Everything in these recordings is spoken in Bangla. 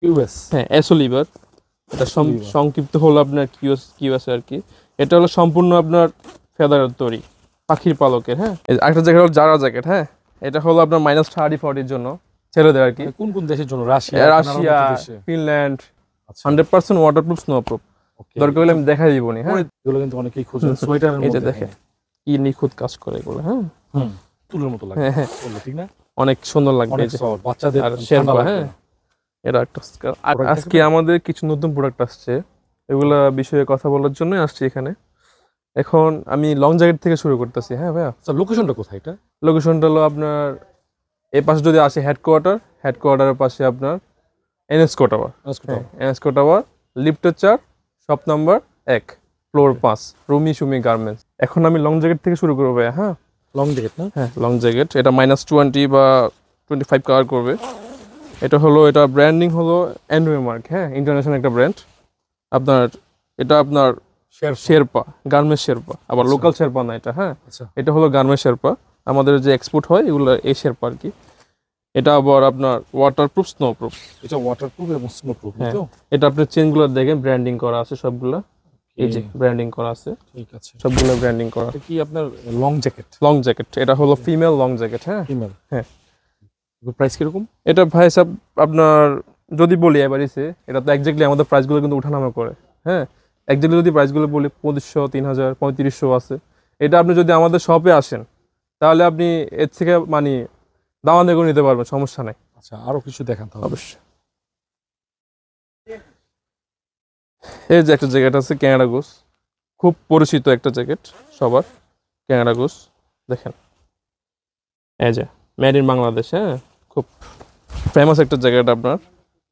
কিউএস, হ্যাঁ এসও লিভার, এটা সংক্ষিপ্ত হলো আপনার কিউএস আর কি। এটা হলো সম্পূর্ণ আপনার ফেদারের তৈরি, পাখির পালকের। হ্যাঁ, একটা জ্যাকেট হলো জারা জ্যাকেট। হ্যাঁ, এটা হলো আপনার -30-40 জন্য ছেড়ে আর কি। কোন কোন দেশের জন্য? রাশিয়া, রাশিয়া, ফিনল্যান্ড, আচ্ছা 100% ওয়াটারপ্রুফ, স্নোপ্রুফ। দরকার হলে আমি দেখাই দিব নি। হ্যাঁ, এগুলো কিন্তু অনেকেই খোঁজেন সোয়েটারের এই যে মধ্যে। দেখেন কি নিখুঁত কাজ করে এগুলো। হ্যাঁ, তুলের মতো লাগে। হ্যাঁ, ঠিক না? অনেক সুন্দর লাগবে। অনেক সফট, বাচ্চাদের আর ঠান্ডা শেরপা। লাগবে হ্যাঁ, না। এটা একটা আজকে আমাদের কিছু নতুন প্রোডাক্ট আসছে, এগুলা বিষয়ে কথা বলার জন্য আসছি এখানে। এখন আমি লং জ্যাকেট থেকে শুরু করতেছি। হ্যাঁ ভাইয়া, স্যার লোকেশনটা কোথায় এটা? লোকেশনটা হলো আপনার এই পাশে যদি আসে হেডকোয়ার্টারের পাশে আপনার এনএসকো টাওয়ার। এনএসকো টাওয়ার, লিফটের 4, shop number 1, floor 5, Rumi Sumi garments. এখন আমি লং জ্যাকেট থেকে শুরু করবো ভাইয়া। হ্যাঁ, লং জ্যাকেট না? হ্যাঁ লং জ্যাকেট। এটা -20 বা 25 কাভার করবে। এটা হলো, এটা ব্র্যান্ডিং হলো এনওয়ে মার্ক। হ্যাঁ, ইন্টারন্যাশনাল একটা ব্র্যান্ড। আপনার এটা আপনার শেরপা, গার্মেন্টস শেরপা, আবার লোকাল শেরপা না এটা। হ্যাঁ, এটা হলো গার্মেন্টস শেরপা, আমাদের যে এক্সপোর্ট হয় এগুলো এই শেরপা আর কি। এটা আবার আপনার ওয়াটারপ্রুফ, স্নোপ্রুফ। এটা ওয়াটারপ্রুফ এবং স্নোপ্রুফ। হ্যাঁ, এটা আপনার চেনগুলো দেখেন ব্র্যান্ডিং করা আছে সবগুলো। এই যে ব্র্যান্ডিং করা আছে, ঠিক আছে, সবগুলো ব্র্যান্ডিং করা। এটা কি আপনার লং জ্যাকেট? লং জ্যাকেট, এটা হলো ফিমেল লং জ্যাকেট। হ্যাঁ, ফিমেল। হ্যাঁ, প্রাইস কিরকম? এটা ভাই সাহেব আপনার যদি বলি এবারিসে, এটা তো এক্স্যাক্টলি আমাদের প্রাইসগুলো কিন্তু ওঠানামা করে। হ্যাঁ, এক্স্যাক্টলি যদি প্রাইসগুলো বলি 2500, 3000, 3500 আছে। এটা আপনি যদি আমাদের শপে আসেন তাহলে আপনি এর থেকে মানে দামাদামি করে নিতে পারবেন, সমস্যা নাই। আচ্ছা, আরো কিছু দেখান তাহলে। অবশ্যই। এই যে একটা জ্যাকেট আছে ক্যানাডা গুস, খুব পরিচিত একটা জ্যাকেট সবার, ক্যানাডা গুস। দেখেন এই যে মেড ইন বাংলাদেশ। হ্যাঁ, খুব ফেমাস একটা জ্যাকেট আপনার।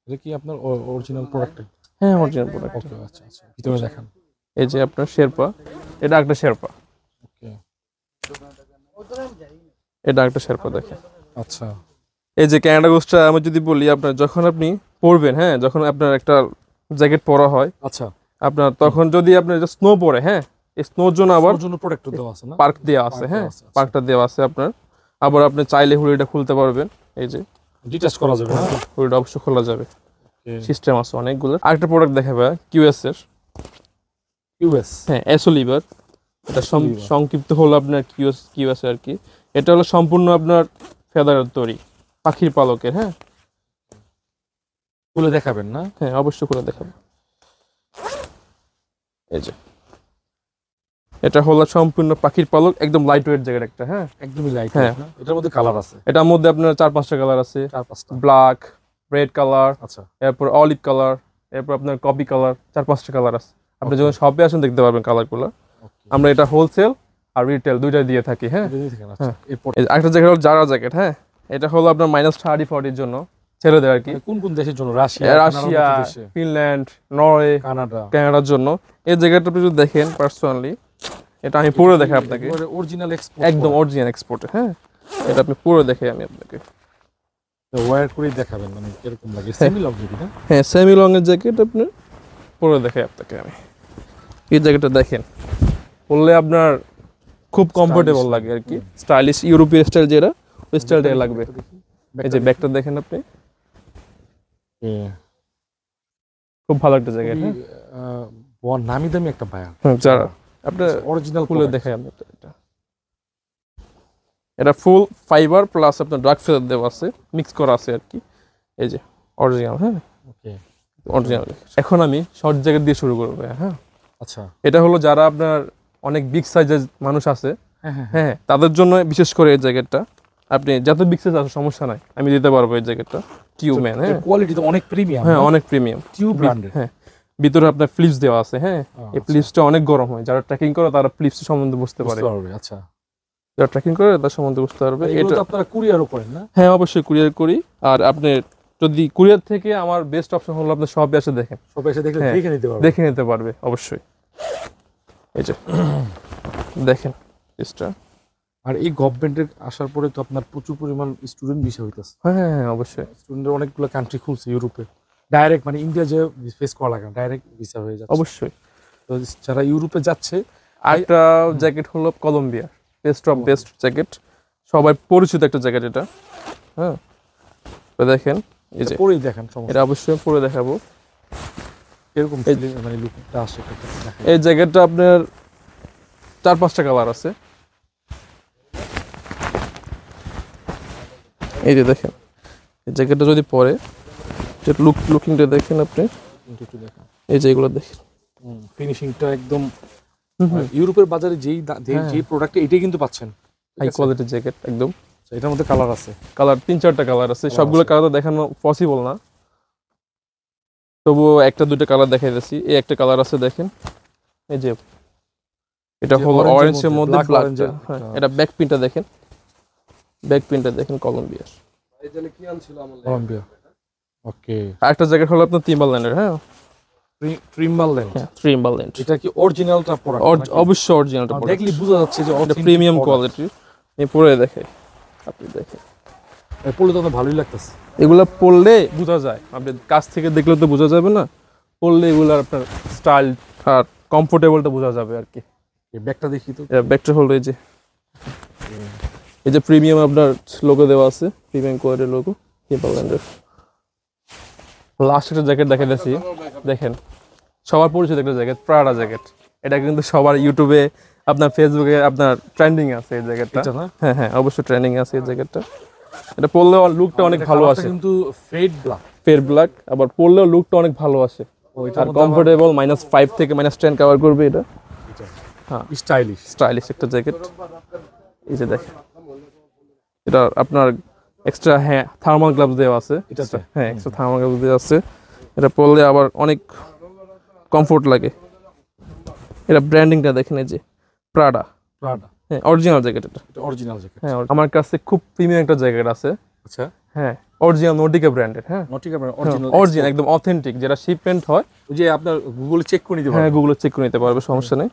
এটা কি আপনার অরিজিনাল প্রোডাক্ট? হ্যাঁ, অরিজিনাল প্রোডাক্ট। ওকে, আচ্ছা আচ্ছা, ভিতরে দেখান। এই যে আপনার শেরপা, এটা একটা শেরপা। ওকে, এটা একটা শেরপা দেখেন। আচ্ছা, এই যে ক্যানাডা গুসটা আমি যদি বলি, আপনার যখন আপনি পরবেন, হ্যাঁ, যখন আপনার একটা জ্যাকেট পরা হয়, আচ্ছা, আপনার তখন যদি আপনার স্নো পড়ে, হ্যাঁ, এই স্নোর জন্য আবার জন্য প্রোডাক্ট দেওয়া আছে না? পার্ক দেওয়া আছে। হ্যাঁ, পার্কটা দেওয়া আছে আপনার। আবার আপনি চাইলে হুডিটা খুলতে পারবেন। এই যে ডিটাচ করা যাবে না? হুডিটা অবশ্যই খোলা যাবে, সিস্টেম আছে অনেকগুলো। আরেকটা প্রোডাক্ট দেখাবে কিউএস এর। কিউএস, হ্যাঁ এসও লিভার, এটা সংক্ষিপ্ত হলো আপনার কিউএস আর কি। এটা হলো সম্পূর্ণ আপনার ফেদারের তৈরি, পাখির পালকের। হ্যাঁ, খুলে দেখাবেন না? হ্যাঁ অবশ্যই খুলে দেখাবো। এই যে এটা হলো সম্পূর্ণ পাখির পালক, একদম লাইট ওয়েট জ্যাকেট একটা। হ্যাঁ, একদমই লাইট। হ্যাঁ, এটার মধ্যে কালার আছে? এটার মধ্যে আপনার 4-5টা কালার আছে। 4-5টা। ব্ল্যাক, রেড কালার, আচ্ছা, এরপর অলিভ কালার, এরপর আপনার কপি কালার, 4-5টা কালার আছে। আপনি যখন শপে আসেন দেখতে পারবেন কালারগুলো। আমরা এটা হোলসেল আর রিটেল দুইটাই দিয়ে থাকি। হ্যাঁ, একটা জ্যাকেট হলো জারা জ্যাকেট। হ্যাঁ, এটা হলো আপনার -30-40 জন্য ছেড়ে দেয় আর কি। কোন কোন দেশের জন্য? রাশিয়া, ফিনল্যান্ড, নরওয়ে, কানাডার জন্য। এই জ্যাকেটটা আপনি যদি দেখেন পার্সোনালি, এটা আমি পুরো দেখাই আপনাকে, অরিজিনাল এক্সপোর্ট, একদম অরিজিনাল এক্সপোর্ট। হ্যাঁ, এটা আপনি পুরো দেখাই আমি আপনাকে। ওয়্যার করে দেখাবেন মানে কিরকম লাগে? সেমি লং নাকি না? হ্যাঁ, সেমি লং এর জ্যাকেট আপনি পুরো দেখাই আপনাকে আমি। এই জ্যাকেটটা দেখেন, পরলে আপনার খুব কমফোর্টেবল লাগে আর কি, স্টাইলিশ ইউরোপীয় স্টাইল যেটা, ওই স্টাইলটাই লাগবে। এই যে ব্যাগটা দেখেন আপনি, খুব ভালো একটা জ্যাকেট। হ্যাঁ, নামি দামি একটা বায়ার যারা আপনার অরিজিনাল খুলে দেখাই আমি এটা ফুল ফাইবার প্লাস আপনার ডার্ক ফেদার দেওয়া আছে, মিক্স করা আছে আর কি। এই যে অরিজিনাল। হ্যাঁ, ওকে, অরিজিনাল। এখন আমি শর্ট জ্যাকেট দিয়ে শুরু করবো। হ্যাঁ, আচ্ছা, এটা হলো যারা আপনার অনেক বিগ সাইজের মানুষ আছে, হ্যাঁ, তাদের জন্য বিশেষ করে এই জ্যাকেটটা। আপনি যত বিগ সাইজ আছে সমস্যা নাই, আমি দিতে পারবো এই জ্যাকেটটা। Tube man. হ্যাঁ, কোয়ালিটি তো অনেক প্রিমিয়াম। হ্যাঁ, অনেক প্রিমিয়াম টিউব ব্র্যান্ডের। হ্যাঁ, ভিতরে আপনার ফ্লিপস দেওয়া আছে। হ্যাঁ, এই ফ্লিপসটা অনেক গরম হয়, যারা ট্রেকিং করে তারা ফ্লিপস সম্বন্ধে বুঝতে পারে। আচ্ছা, যারা ট্রেকিং করে তার সম্বন্ধে বুঝতে পারবে। এটা আপনারা কুরিয়ারও করেন না? হ্যাঁ, অবশ্যই কুরিয়ার করি। আর আপনি যদি কুরিয়ার থেকে, আমার বেস্ট অপশন হলো আপনি শপে এসে দেখেন, শপে এসে দেখলে দেখে নিতে পারবে অবশ্যই। এই যে দেখেন পিসটা। আর এই গভর্নমেন্টের আসার পরে তো আপনার প্রচুর পরিমাণ স্টুডেন্ট ভিসা হইতেছে। হ্যাঁ, অবশ্যই। স্টুডেন্টের অনেকগুলো কান্ট্রি খুলছে ইউরোপে, ডাইরেক্ট মানে ইন্ডিয়া যে ফেস করা লাগে, ডাইরেক্ট ভিসা হয়ে যাচ্ছে। অবশ্যই। তো যারা ইউরোপে যাচ্ছে, আরেকটা জ্যাকেট হলো Columbia, best of best jacket, সবাই পরিচিত একটা জ্যাকেট এটা। হ্যাঁ, তো দেখেন এই যে পরেই দেখেন সমস্যা এটা অবশ্যই পরে দেখাবো। এরকম মানে লুকটা আসে দেখেন। এই জ্যাকেটটা আপনার 4-5টা কালার আছে। এই যে দেখেন এই জ্যাকেটটা যদি পরে লুকিংটা দেখেন আপনি, একটু দেখেন এই যে এগুলো দেখেন ফিনিশিংটা একদম ইউরোপের বাজারে যেই প্রোডাক্ট এটাই কিন্তু পাচ্ছেন, হাই কোয়ালিটির জ্যাকেট একদম। এটার মধ্যে কালার আছে, কালার 3-4টা কালার আছে, সবগুলো কালার দেখানো পসিবল না, তবুও 1-2টা কালার দেখাই দিচ্ছি। এই একটা কালার আছে দেখেন, এই যে এটা হলো অরেঞ্জের মধ্যে ব্ল্যাক। হ্যাঁ, এটা ব্যাক প্রিন্টটা দেখেন, ব্যাক প্রিন্টটা দেখেন কলম্বিয়ার। কলম্বিয়া। ওকে, আরেকটা জ্যাকেট হলো আপনার টিম্বারল্যান্ডের। হ্যাঁ, টিম্বারল্যান্ড। টিম্বারল্যান্ড। এটা কি অরিজিনালটা প্রোডাক্ট? অবশ্যই অরিজিনালটা প্রোডাক্ট, দেখলি বোঝা যাচ্ছে যে এটা প্রিমিয়াম কোয়ালিটির। এই পরে দেখে আপনি দেখেন, পড়লে তো ভালোই লাগতেছে। এগুলা পরলে বোঝা যায়, আপনি কাছ থেকে দেখলে তো বোঝা যাবে না, পরলে এগুলার আপনার স্টাইল আর কমফোর্টেবলটা বোঝা যাবে আর কি। এই ব্যাগটা দেখি তো। ব্যাগটা হলো এই যে প্রিমিয়াম আপনার লোগো দেওয়া আছে, প্রিমিয়াম কোয়ালিটির লোগো টিম্বারল্যান্ডের। লাস্ট একটা জ্যাকেট দেখা যাচ্ছি, দেখেন সবার পরিচিত একটা জ্যাকেট, প্রাডা জ্যাকেট। এটা কিন্তু সবার ইউটিউবে আপনার ফেসবুকে আপনার ট্রেন্ডিং আছে এই জ্যাকেটটা। হ্যাঁ হ্যাঁ, অবশ্যই ট্রেন্ডিং আছে এই জ্যাকেটটা। এটা পরলেও লুকটা অনেক ভালো আসে, কিন্তু ফেড ব্ল্যাক, আবার পরলেও লুকটা অনেক ভালো আসে আর কমফোর্টেবল। -5 থেকে -10 কভার করবে এটা। হ্যাঁ, স্টাইলিশ একটা জ্যাকেট। এই যে দেখেন, এটা আপনার এক্সট্রা থার্মাল গ্লাভস দেওয়া আছে। হ্যাঁ, এক্সট্রা থার্মাল গ্লাভস দেওয়া আছে। এটা পরলে আবার অনেক কমফোর্ট লাগে। এটা ব্র্যান্ডিংটা দেখেন, এই যে প্রাডা। হ্যাঁ, অরিজিনাল জ্যাকেট এটা। Original jacket. হ্যাঁ, আমার কাছে খুব প্রিমিয়াম একটা জ্যাকেট আছে। আচ্ছা। হ্যাঁ, অরিজিনাল নটিকা ব্র্যান্ডের। হ্যাঁ, নটিকা ব্র্যান্ড, অরিজিনাল একদম অথেন্টিক, যেটা শিপমেন্ট হয়। ওই যে আপনার গুগলে চেক করে নিতে পারবেন। হ্যাঁ, গুগলে চেক করে নিতে পারবে, সমস্যা নেই।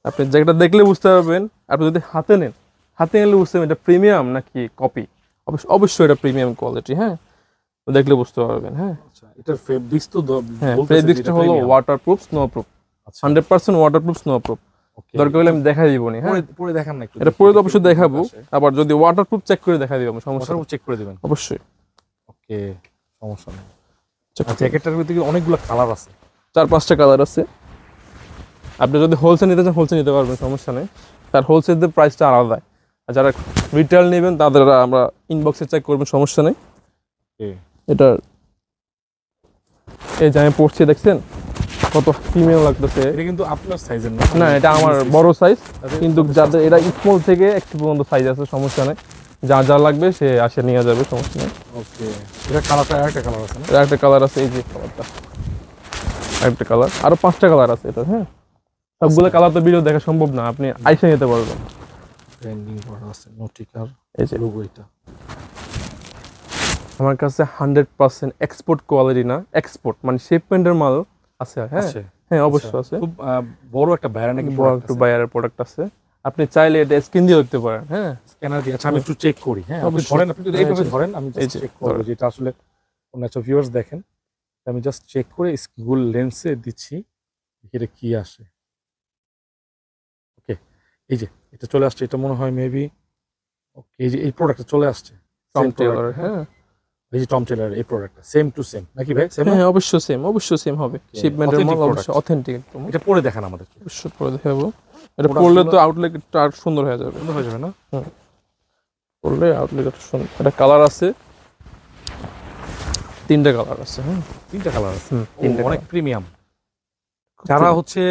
আপনি জ্যাকেটটা দেখলে বুঝতে পারবেন। আপনি যদি হাতে নেন, হাতে নিলে বুঝতে পারবেন এটা প্রিমিয়াম নাকি কপি। অবশ্যই এটা প্রিমিয়াম কোয়ালিটি। হ্যাঁ, দেখলে বুঝতে পারবেন। হ্যাঁ, আচ্ছা, এটার ফেব্রিক্স তো ফেব্রিক্সটা হলো ওয়াটারপ্রুফ, স্নোপ্রুফ, 100% ওয়াটারপ্রুফ, স্নোপ্রুফ। দরকার হলে আমি দেখাই দিব নি। হ্যাঁ, পরে দেখান না একটু। এটা পরে তো অবশ্যই দেখাবো, আবার যদি ওয়াটারপ্রুফ চেক করে দেখাই দিব, সমস্যা চেক করে দিবেন অবশ্যই। ওকে, সমস্যা নেই। জ্যাকেটটার ভিতরে অনেকগুলো কালার আছে, 4-5টা কালার আছে। আপনি যদি হোলসেল নিতে চান হোলসেল নিতে পারবেন, সমস্যা নেই। তার হোলসেলের প্রাইসটা আলাদা। আর যারা রিটেল নেবেন তাদের আমরা ইনবক্সে চেক করবেন, সমস্যা নেই। এটা এই যে আমি পড়ছি, দেখছেন কত প্রিমিয়াম লাগতেছে। এটা কিন্তু আপনার সাইজের না, এটা আমার বড় সাইজ, কিন্তু যাদের এটা স্মল থেকে একটু পর্যন্ত সাইজ আছে, সমস্যা নেই। যা লাগবে সে আসে নিয়ে যাবে, সমস্যা নেই। ওকে, এটা কালারটা আরেকটা কালার আছে না? আরেকটা কালার আছে, এই যে কালারটা, আরেকটা কালার, আরো 5টা কালার আছে এটা। হ্যাঁ, সবগুলো কালার তো ভিডিও দেখা সম্ভব না, আপনি আইসা নিতে পারবেন। ব্র্যান্ডিং করা আছে নটিকার, এই যে লোগো। এটা আমার কাছে 100% এক্সপোর্ট কোয়ালিটি না, এক্সপোর্ট মানে শিপমেন্টের মাল আছে। হ্যাঁ হ্যাঁ, অবশ্যই আছে। খুব বড় একটা ব্যারান, নাকি বড় একটু বায়ারের প্রোডাক্ট আছে। আপনি চাইলে এটা স্ক্রিন দিয়ে দেখতে পারেন। হ্যাঁ, স্ক্যানার দিয়ে। আচ্ছা, আমি একটু চেক করি। হ্যাঁ, আপনি ধরেন, আপনি যদি এইভাবে ধরেন, আমি চেক করব যে এটা আসলে কোন একটা ভিউয়ার্স দেখেন। আমি জাস্ট চেক করে গুগল লেন্সে দিচ্ছি, এটা কি আসে। ওকে, এই যে এটা চলে আসছে, এটা মনে হয় মেবি। ওকে, এই যে এই প্রোডাক্টটা চলে আসছে, টম টেলর। হ্যাঁ, এই যে টম টেলর এই প্রোডাক্টটা সেম টু সেম নাকি ভাই? সেম। হ্যাঁ, অবশ্যই সেম হবে। শিপমেন্টের মাল অবশ্যই অথেন্টিক একদম। এটা পরে দেখান আমাদের। অবশ্যই পরে দেখাবো। এটা পরলে তো আউটলুকটা আর সুন্দর হয়ে যাবে। সুন্দর হয়ে যাবে না? হ্যাঁ, পরলে আউটলুকটা সুন্দর। এটা কালার আছে 3টা কালার আছে। হ্যাঁ, 3টা কালার আছে, অনেক প্রিমিয়াম। যারা হচ্ছে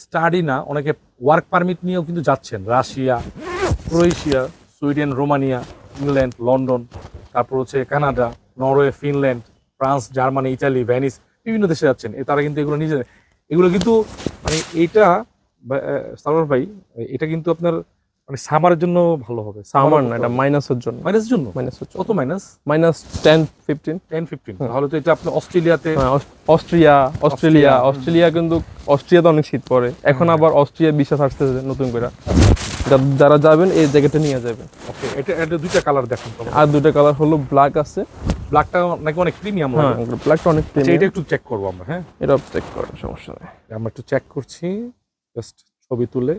স্টাডি না, অনেকে ওয়ার্ক পারমিট নিয়েও কিন্তু যাচ্ছেন Russia, Croatia, Sweden, Romania, England, London, তারপর হচ্ছে Canada, Norway, Finland, France, Germany, Italy, Venice, বিভিন্ন দেশে যাচ্ছেন। তারা কিন্তু এগুলো নিজে, এগুলো কিন্তু মানে এইটা সালোয়ার ভাই, এটা কিন্তু আপনার মানে সামারের জন্য ভালো হবে। সামার না, এটা মাইনাসের জন্য। মাইনাসের জন্য? কত মাইনাস? -10-15। তাহলে তো এটা আপনি অস্ট্রেলিয়াতে, অস্ট্রেলিয়া কিন্তু অস্ট্রিয়াতে অনেক শীত পড়ে এখন। আবার অস্ট্রিয়া বিশ্বাস আসতেছে নতুন করে। যারা যাবেন এই জ্যাকেটটা নিয়ে যাবেন। ওকে, এটা 2টা কালার দেখুন। আর 2টা কালার হলো ব্ল্যাক আছে। ব্ল্যাকটা নাকি অনেক প্রিমিয়াম লাগে। হ্যাঁ, ব্ল্যাকটা অনেক প্রিমিয়াম। এটা একটু চেক করব আমরা। হ্যাঁ, এটা চেক করেন, সমস্যা নেই। আমরা একটু চেক করছি, জাস্ট ছবি তুলে।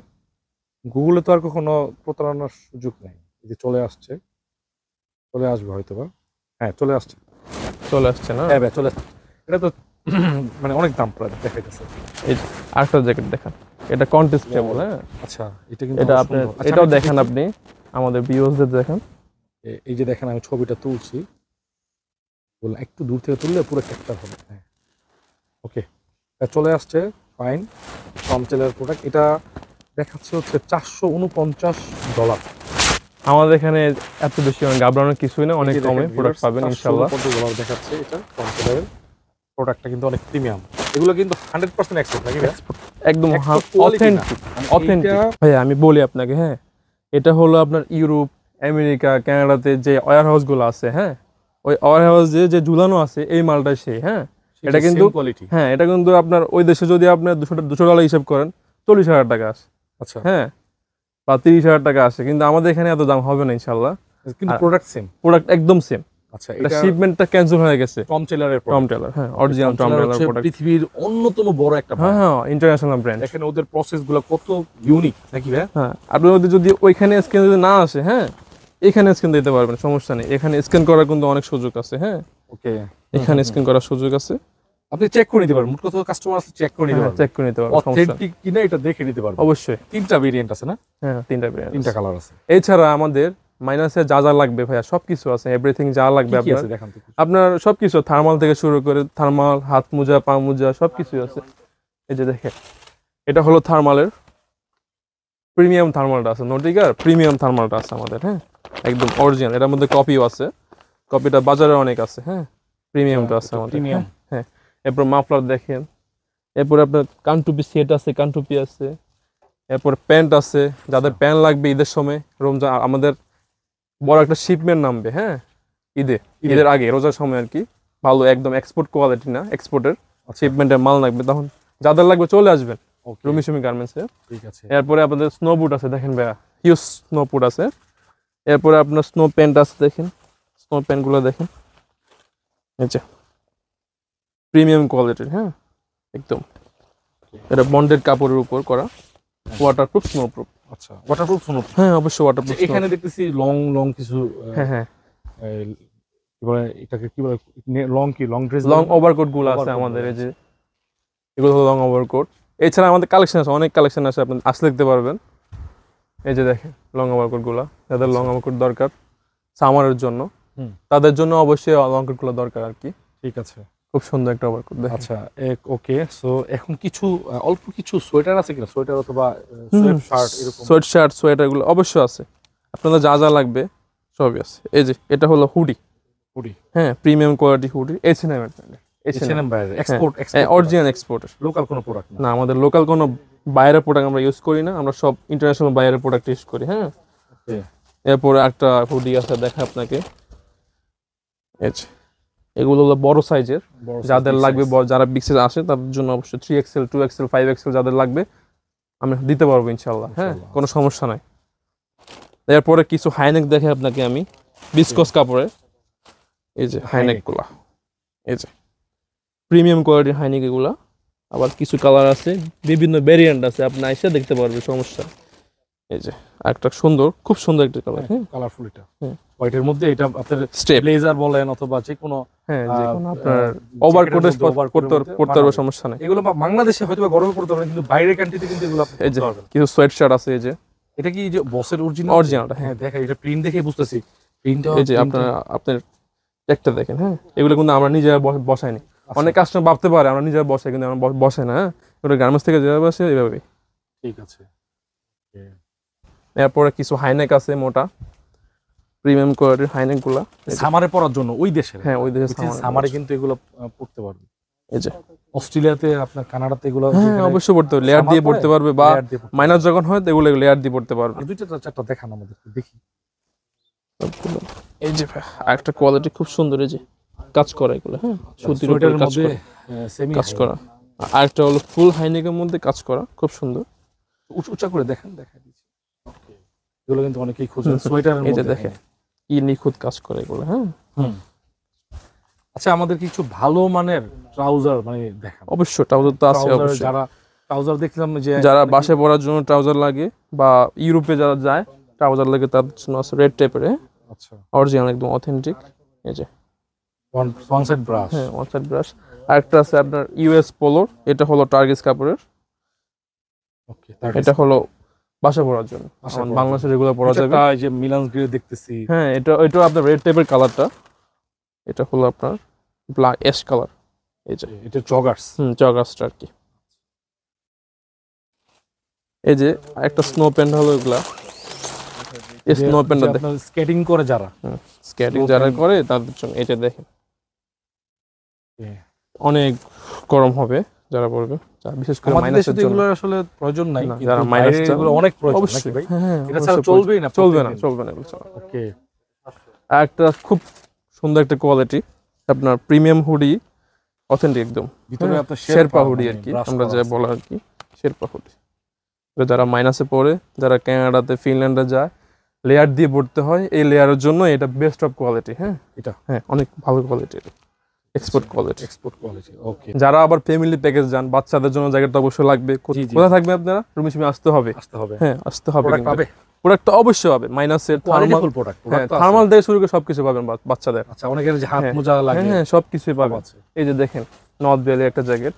গুগলে তো আর কখনো প্রতারণার সুযোগ নেই। এই যে চলে আসছে, চলে আসবে হয়তো বা। হ্যাঁ, চলে আসছে। চলে আসছে না? হ্যাঁ ভাই চলে আসছে। এটা তো মানে অনেক দাম প্রায় দেখাইতেছে। এই যে আরেকটা জ্যাকেট দেখেন, এটা কন্টেস্টেবল। হ্যাঁ, আচ্ছা এটা কিন্তু এটা অনেক আপনি সুন্দর। আচ্ছা, এটাও আমি একটু দেখেন, দেখি। আপনি আমাদের ভিউয়ার্সদের দেখেন। এই যে দেখেন আমি ছবিটা তুলছি, বললাম একটু দূর থেকে তুললে পুরো ক্যাপচার হবে। হ্যাঁ ওকে, চলে আসছে ফাইন টম টেলর প্রোডাক্ট। এটা দেখাচ্ছে হচ্ছে $449। আমাদের এখানে এত বেশি ঘাবড়ানোর কিছুই না, অনেক কমে প্রোডাক্ট পাবেন ইনশাআল্লাহ। $449 দেখাচ্ছে। এটা টম টেলরের প্রোডাক্টটা কিন্তু অনেক প্রিমিয়াম। এগুলো কিন্তু 100% এক্সপোর্ট নাকি ভাই? একদম Export quality না। অথেন্টিক, মানে অথেন্টিক এইটা- ভাই। আমি বলি আপনাকে, হ্যাঁ, এটা হলো আপনার ইউরোপ, আমেরিকা, কানাডাতে যে ওয়্যার হাউসগুলো আছে, হ্যাঁ, ওই ওয়্যার হাউসে যে ঝুলানো আছে এই মালটা সেই। হ্যাঁ, এটা কিন্তু same quality। হ্যাঁ, এটা কিন্তু আপনার ওই দেশে যদি আপনার $200 হিসাব করেন 40,000 টাকা আসে। আচ্ছা, হ্যাঁ, বা 30,000 টাকা আসে, কিন্তু আমাদের এখানে এত দাম হবে না ইনশাল্লাহ। কিন্তু আর- প্রোডাক্ট সেম। প্রোডাক্ট একদম সেম। আচ্ছা, এটা এটা শিপমেন্টটা ক্যান্সেল হয়ে গেছে। টম টেলরের টম টেলর, হ্যাঁ, অরিজিনাল টম টেলর প্রোডাক্ট। পৃথিবীর অন্যতম বড় একটা হ্যাঁ brand। হ্যাঁ, ইন্টারন্যাশনাল ব্র্যান্ড। দেখেন ওদের প্রসেসগুলো কত ইউনিক নাকি ভাই? হ্যাঁ, আপনি যদি ওইখানে স্ক্যান যদি না আসে, হ্যাঁ, এখানে স্ক্যান দিতে পারবেন, সমস্যা নেই। এখানে স্ক্যান করার কিন্তু অনেক সুযোগ আছে। হ্যাঁ, ওকে, এখানে স্ক্যান করার সুযোগ আছে। আপনি চেক করে নিতে পারবেন। মোট কথা কাস্টমার আসলে চেক করে নিতে হ্যাঁ, পারবেন, চেক করে নিতে পারবেন, সমস্যা নেই। অথেন্টিক কিনা এটা দেখে নিতে পারবেন। অবশ্যই। তিনটা ভেরিয়েন্ট আছে না? হ্যাঁ, তিনটা ব্র্যান্ড, তিনটা কালার আছে। এছাড়া আমাদের মাইনাসে যা যা লাগবে ভাইয়া সবকিছু আছে, এভরিথিং যা লাগবে কি কি আপনার। আছে দেখান তো। আপনার সবকিছু, থার্মাল থেকে শুরু করে থার্মাল, হাত মোজা, পা মোজা সবকিছু আছে। এই যে দেখেন, এটা হলো থার্মালের প্রিমিয়াম থার্মালটা আছে, নটিকার প্রিমিয়াম থার্মালটা আছে আমাদের। হ্যাঁ, একদম অরিজিনাল। এটার মধ্যে কপিও আছে, কপিটা বাজারে অনেক আছে। হ্যাঁ, প্রিমিয়ামটা আছে আমাদের। প্রিমিয়াম। হ্যাঁ, এরপর মাফলার দেখেন, এরপর আপনার কানটুপি সেট আছে, কানটুপি আছে, এরপর প্যান্ট আছে। যাদের প্যান্ট লাগবে ঈদের সময়, রমজান আমাদের বড় একটা শিপমেন্ট নামবে। হ্যাঁ, ঈদের আগে, রোজার সময় আর কি। ভালো একদম এক্সপোর্ট কোয়ালিটি না, এক্সপোর্টের শিপমেন্টের মাল লাগবে, তখন যাদের লাগবে চলে আসবেন ওকে, রুমি সুমি গার্মেন্টসে। ঠিক আছে। এরপরে আপনাদের স্নো বুট আছে, দেখেন ভাইয়া, হিউজ স্নো বুট আছে। এরপরে আপনার স্নো প্যান্ট আছে, দেখেন স্নো প্যান্টগুলো দেখেন, এই যে প্রিমিয়াম কোয়ালিটির। হ্যাঁ, একদম এটা বন্ডেড কাপড়ের উপর করা, ওয়াটারপ্রুফ, স্নোপ্রুফ। আচ্ছা, ওয়াটারপ্রুফ শুনুন। হ্যাঁ, অবশ্যই ওয়াটারপ্রুফ। এখানে দেখতেছি লং লং কিছু হ্যাঁ হ্যাঁ, কি বলে এটাকে, কি বলে, লং ড্রেস, লং ওভারকোট গুলো আছে Overcoat আমাদের। গুলো এই যে এগুলো হলো লং ওভারকোট। এছাড়া আমাদের কালেকশন আছে, অনেক কালেকশন আছে, আপনি আসলে দেখতে পারবেন। এই যে দেখেন লং ওভারকোট গুলা, যাদের লং ওভারকোট দরকার সামারের জন্য, হুম। তাদের জন্য অবশ্যই লং কোট গুলো দরকার আর কি। ঠিক আছে। খুব সুন্দর একটা ওভারকোট দেখেন। আচ্ছা, ওকে। সো এখন কিছু অল্প কিছু সোয়েটার আছে কিনা? সোয়েটার অথবা সোয়েট শার্ট এরকম? সোয়েট শার্ট, সোয়েটার গুলো অবশ্যই আছে, আপনাদের যা যা লাগবে সবই আছে। এই যে এটা হলো হুডি। হুডি। হ্যাঁ, প্রিমিয়াম কোয়ালিটি হুডি, H&M এর ব্র্যান্ডের। H&M বাইরে এক্সপোর্ট, অরিজিনাল এক্সপোর্টের, লোকাল কোনো প্রোডাক্ট না। না আমাদের লোকাল কোনো বাইরের প্রোডাক্ট আমরা ইউজ করি না, আমরা সব ইন্টারন্যাশনাল বাইরের প্রোডাক্ট ইউজ করি। হ্যাঁ, Okay. এরপরে একটা হুডি আছে, দেখা আপনাকে। এই যে এগুলো হলো বড় সাইজের, বড় যাদের size, লাগবে, big size। যারা বিগ সাইজ আসে তাদের জন্য অবশ্যই 3XL, 2XL, 5XL যাদের লাগবে আমরা দিতে পারবো ইনশাল্লাহ। হ্যাঁ, ইনশাআল্লাহ। কোনো সমস্যা নাই। এরপরে কিছু হাইনেক দেখে আপনাকে আমি, বিসকস কাপড়ে। এই যে হাইনেক গুলা, এই যে প্রিমিয়াম কোয়ালিটির হাইনেক এগুলা। আবার কিছু কালার আছে, বিভিন্ন ভেরিয়েন্ট আছে, আপনি এসে দেখতে পারবেন, সমস্যা। এই যে একটা সুন্দর, খুব সুন্দর একটা কালার। হ্যাঁ, কালারফুল এটা। হুম। হোয়াইটের মধ্যে এটা আপনার স্টেপ। ব্লেজার বলেন অথবা যে কোনো হ্যাঁ, যে কোনো আহ, আপনার আহ, ওভারকোটের জ্যাকেটের মধ্যে, overcoat এর মধ্যে করতে পারবে, মানাবে। সমস্যা নেই। এগুলো বাংলাদেশে হয়তো বা গরমে পড়তে পারে, কিন্তু বাইরের কান্ট্রিতে কিন্তু এগুলো আপনি এই যে করতে পারবেন। কিছু সোয়েট শার্ট আছে, এই যে এটা কি যে বসের অরিজিনাল? অরিজিনালটা। হ্যাঁ, দেখা এটা প্রিন্ট দেখে বুঝতেছি প্রিন্টটা। এই যে আপনার একটা দেখেন। হ্যাঁ, এগুলো কিন্তু আমরা নিজেরা বসাইনি। আচ্ছা। অনেক কাস্টমার ভাবতে পারে আমরা নিজেরা বসাই, কিন্তু আমরা বসাই না। হ্যাঁ, ওটা গার্মেন্টস থেকে যেভাবে আসে এইভাবেই। ঠিক আছে। এরপরে কিছু হাইনেক আছে, মোটা প্রিমিয়াম কোয়ালিটির হাইনেক গুলা। সামারে পরার জন্য ওই দেশের। হ্যাঁ, ওই দেশের সামারে কিন্তু এগুলো পড়তে পারবে। এই যে অস্ট্রেলিয়াতে, আপনার কানাডাতে এগুলো হ্যাঁ, যেখানে অবশ্যই পড়তে পারবে, লেয়ার summer দিয়ে পড়ে, পড়তে পারবে, বা layer দিয়ে পড়তে মাইনাস যখন হয় তো এগুলো লেয়ার দিয়ে পড়তে পারবে। আর দুইটা চারটা দেখান আমাদের দেখি। এই যে একটা কোয়ালিটি খুব সুন্দর, এই যে কাজ করা এগুলো। হ্যাঁ, সুতির উপরে সোয়েটারের কাজ মধ্যে করা, সেমি কাজ করা। আরেকটা হলো ফুল হাইনেকের মধ্যে কাজ করা, খুব সুন্দর। উঁচা করে দেখেন, দেখা দিচ্ছি। এগুলো কিন্তু অনেকেই খোঁজে সোয়েটারের এই যে মধ্যে। দেখেন কি নিখুঁত কাজ করে এগুলো। হ্যাঁ, হুম। আচ্ছা, আমাদের কিছু ভালো মানের ট্রাউজার মানে দেখান। অবশ্যই ট্রাউজার তো আছে, ট্রাউজার, অবশ্যই। যারা ট্রাউজার দেখলাম যে যারা বাসে পরার জন্য ট্রাউজার লাগে, বা ইউরোপে যারা যায় ট্রাউজার লাগে, তাদের জন্য আছে রেড টেপের। আচ্ছা, অরিজিনাল, একদম অথেন্টিক। এই যে ওয়ান সাইড ব্রাশ। হ্যাঁ ওয়ান সাইড ব্রাশ। আরেকটা আছে আপনার ইউএস পোলোর, এটা হলো টার্গেস কাপড়ের, ওকে এটা হলো বাসা পরার জন্য, আমার বাংলাদেশে রেগুলার পরা যাবে। এটা এই যে মিলান গ্রে দেখতেছি। হ্যাঁ এটা আপনার রেড টাইপের কালারটা, এটা হলো আপনার ব্ল্যাক অ্যাশ কালার, এই যে এটা জগার্স। জগার্সটা আর কি। এই যে একটা স্নো প্যান্ট হলো এগুলা, এই স্নো প্যান্টটা দেখেন, স্কেটিং করে যারা, স্কেটিং Snow যারা pant। করে তাদের জন্য এটা দেখেন, Yeah. অনেক গরম হবে যারা পরবে, বিশেষ করে আমাদের মাইনাসের দেশে তো জন্য। এগুলো আসলে প্রয়োজন নাই, না, কিন্তু যারা বাইরে minus এগুলো অনেক প্রয়োজন নাকি অবশ্যই, ভাই? হ্যাঁ এটা ছাড়া অবশ্যই চলবেই না, চলবে না, প্রত্যেকদিন। চলবে না এগুলো ছাড়া। ওকে। আর একটা খুব সুন্দর একটা কোয়ালিটি, আপনার প্রিমিয়াম হুডি, অথেন্টিক একদম, ভিতরে হ্যাঁ, আপনার শেরপা হুডি মানে আর কি, brush আমরা করা যা আছে। বলা আর কি শেরপা হুডি। যারা মাইনাসে পড়ে, যারা কানাডাতে ফিনল্যান্ডে যায়, লেয়ার দিয়ে পড়তে হয়, এই লেয়ারের জন্য এটা বেস্ট অফ কোয়ালিটি। হ্যাঁ এটা হ্যাঁ অনেক ভালো quality, export quality. Export quality. Okay, যারা আবার ফ্যামিলি প্যাকেজ যান, বাচ্চাদের জন্য জ্যাকেটটা অবশ্যই লাগবে। জি, জি, কোথায় জি। থাকবে আপনারা? রুমি সুমি আসতে হবে, আসতে হবে, হ্যাঁ আসতে হবে। প্রোডাক্ট পাবে, প্রোডাক্টটা অবশ্যই হবে, মাইনাসের থার্মাল, কোয়ালিটিফুল প্রোডাক্ট। হ্যাঁ থার্মাল থেকে শুরু করে সবকিছু পাবেন বাচ্চাদের। আচ্ছা, অনেকের যে হাত হ্যাঁ, মোজা লাগে, হ্যাঁ হ্যাঁ সবকিছুই সব পাবেন। আছে, এই যে দেখেন নর্থ ভ্যালি একটা জ্যাকেট,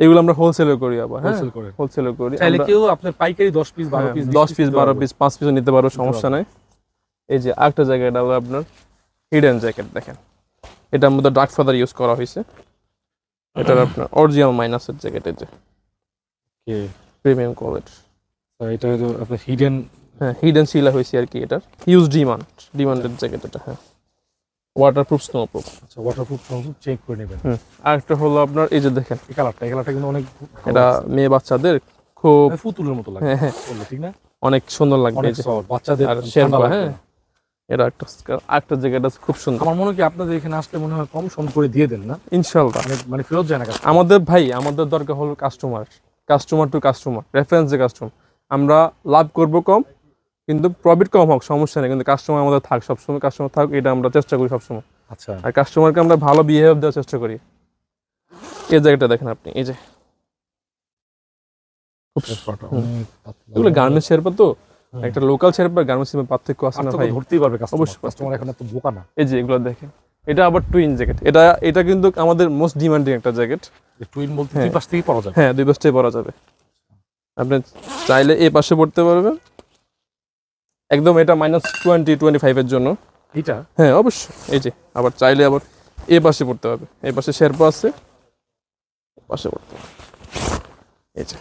এগুলো আমরা হোলসেলে করি, আবার হ্যাঁ হোলসেল করে। হোলসেলে করি। চাইলে আমরা কেউ আপনার পাইকারি 10 পিস 12 পিস 10 পিস 12 পিস 5 পিসও নিতে পারো, সমস্যা নাই। এই যে আরেকটা জ্যাকেট হলো আপনার হিডেন জ্যাকেট, দেখেন এটার মধ্যে ডার্ক ফাদার ইউজ করা হয়েছে, এটার আপনার অরিজিনাল মাইনাসের জ্যাকেট, এই যে ওকে। Premium quality. এটা হলো আপনার হিডেন, হ্যাঁ হিডেন শিলা হয়েছে আর কি, এটার হিউজ ডিমান্ডেড জ্যাকেট এটা। হ্যাঁ ওয়াটারপ্রুফ, স্নোপ্রুফ। আচ্ছা ওয়াটারপ্রুফ চেক করে নেবেন। আরেকটা হলো আপনার এই যে দেখেন, এই কালারটা কিন্তু অনেক ভালো এটা লাগছে। মেয়ে বাচ্চাদের খুব, মানে ফুতুলের মতো লাগে হ্যাঁ হ্যাঁ বললে, ঠিক না? অনেক সুন্দর লাগবে। অনেক এই যে সফট, বাচ্চাদের আর ঠান্ডা শেরপা, লাগবে হ্যাঁ না। এটা একটা জ্যাকেট আছে খুব সুন্দর। আমার মনে হয় কি আপনাদের এখানে আসলে মনে হয় কম সম করে দিয়ে দেন না, ইনশাল্লাহ। মানে ফেরত যায় না কাজ। আমাদের ভাই, আমাদের দরকার হলো customer, customer to customer, reference customer. আমরা লাভ করব কম, কিন্তু প্রফিট কম হোক সমস্যা নেই, কিন্তু কাস্টমার আমাদের থাক সবসময়, কাস্টমার থাক, এটা আমরা চেষ্টা করি সবসময়। আচ্ছা, আর কাস্টমারকে আমরা ভালো বিহেভ দেওয়ার চেষ্টা করি। এই জায়গাটা দেখেন আপনি, এই যে খুব শেরপাটা হুম। অনেক পাতলা। এগুলো গার্মেন্টস শেরপা তো, হুম। একটা লোকাল শেরপা গার্মেন্টস এর পার্থক্য আছে না পার্থক্য ভাই? ধরতেই পারবে কাস্টমার, অবশ্যই কাস্টমার এখন এত বোকা না। এই যে এগুলো দেখেন, এটা আবার টুইন জ্যাকেট, এটা কিন্তু আমাদের মোস্ট ডিমান্ডিং একটা জ্যাকেট। টুইন বলতে হ্যাঁ। দুই পাশ থেকেই পাওয়া যাবে। হ্যাঁ দুই পাশটাই পরা যাবে, আপনি চাইলে এই পাশে পড়তে পারবেন একদম, এটা -20-25 এর জন্য। এটা হ্যাঁ অবশ্যই। এই যে আবার চাইলে আবার এই পাশে পড়তে হবে, এই পাশে শেরপা আছে, এই পাশে পড়তে হবে। এই যে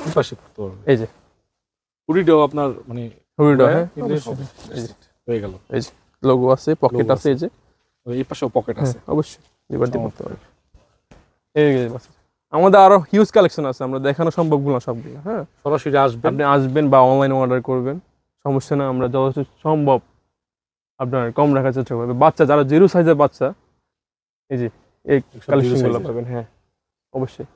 দুই পাশে করতে পারবে। এই যে পুরিটাও আপনার মানে হুডিটা, হ্যাঁ দিলে অবশ্যই। হবে। এই যে হয়ে গেল। লোগো আছে, পকেট Logo আছে, এই যে এই পাশেও পকেট হ্যাঁ আছে। অবশ্যই লিবার্টি পড়তে পারবে। এই যে বাস। আমাদের আরো হিউজ কালেকশন আছে, আমরা দেখানো সম্ভবগুলো না সবগুলো। হ্যাঁ সরাসরি আসবেন। আপনি আসবেন বা অনলাইনে অর্ডার করবেন, সমস্যা না, আমরা যথেষ্ট সম্ভব আপনার কম রাখার চেষ্টা করবো। বাচ্চা যারা জিরো সাইজের বাচ্চা, এই যে এই সব zero কালেকশনগুলো size এর। পাবেন, হ্যাঁ অবশ্যই।